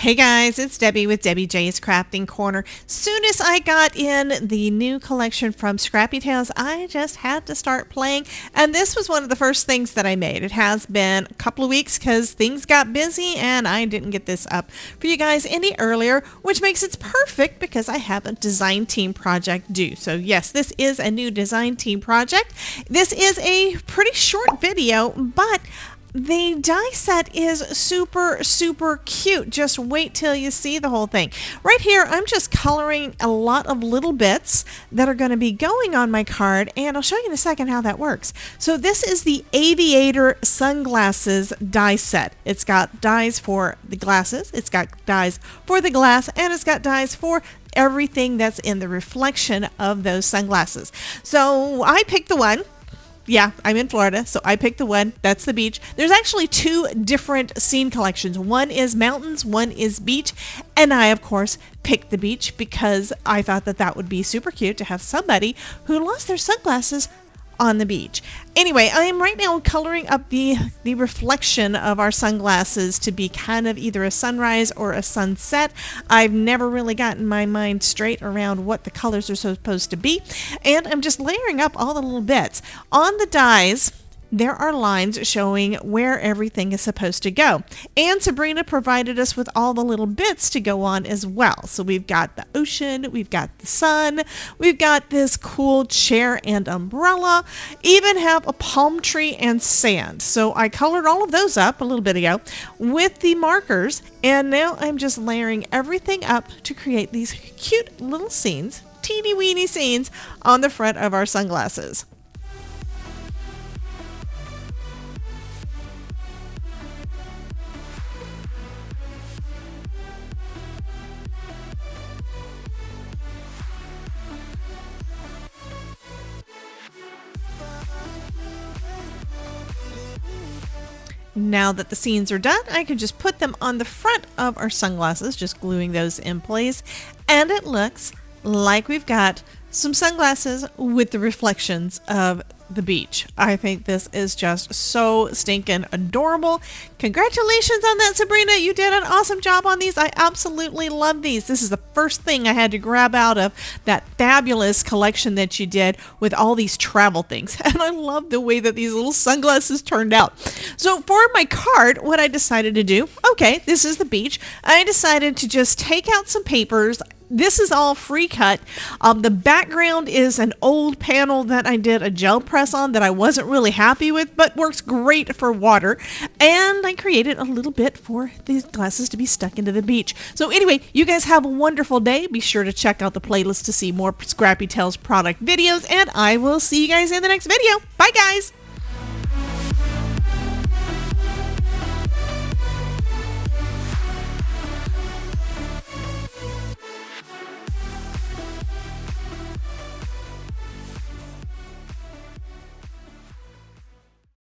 Hey guys, it's Debbie with Debbie J's Crafting Corner. Soon as I got in the new collection from Scrappy Tales, I just had to start playing, and this was one of the first things that I made. It has been a couple of weeks because things got busy and I didn't get this up for you guys any earlier, which makes it perfect because I have a design team project due. So yes, this is a new design team project. This is a pretty short video, but the die set is super cute. Just wait till you see the whole thing. Right here, I'm just coloring a lot of little bits that are going to be going on my card, and I'll show you in a second how that works. So this is the Aviator sunglasses die set. It's got dies for the glasses, it's got dies for the glass, and it's got dies for everything that's in the reflection of those sunglasses. So I picked the one. Yeah, I'm in Florida, so I picked the one. That's the beach. There's actually two different scene collections. One is mountains, one is beach. And I, of course, picked the beach because I thought that that would be super cute to have somebody who lost their sunglasses on the beach. Anyway, I am right now coloring up the reflection of our sunglasses to be kind of either a sunrise or a sunset. I've never really gotten my mind straight around what the colors are supposed to be, and I'm just layering up all the little bits. On the dies, there are lines showing where everything is supposed to go. And Sabrina provided us with all the little bits to go on as well. So we've got the ocean, we've got the sun, we've got this cool chair and umbrella, even have a palm tree and sand. So I colored all of those up a little bit ago with the markers, and now I'm just layering everything up to create these cute little scenes, teeny weeny scenes on the front of our sunglasses. Now that the scenes are done, I can just put them on the front of our sunglasses, just gluing those in place, and it looks like we've got some sunglasses with the reflections of the beach. I think this is just so stinking adorable. Congratulations on that, Sabrina. You did an awesome job on these. I absolutely love these. This is the first thing I had to grab out of that fabulous collection that you did with all these travel things. And I love the way that these little sunglasses turned out. So for my card, what I decided to do, okay, this is the beach. I decided to just take out some papers. This is all free cut. The background is an old panel that I did a gel press on that I wasn't really happy with, but works great for water. And I created a little bit for these glasses to be stuck into the beach. So anyway, you guys have a wonderful day. Be sure to check out the playlist to see more Scrappy Tales product videos, and I will see you guys in the next video. Bye guys!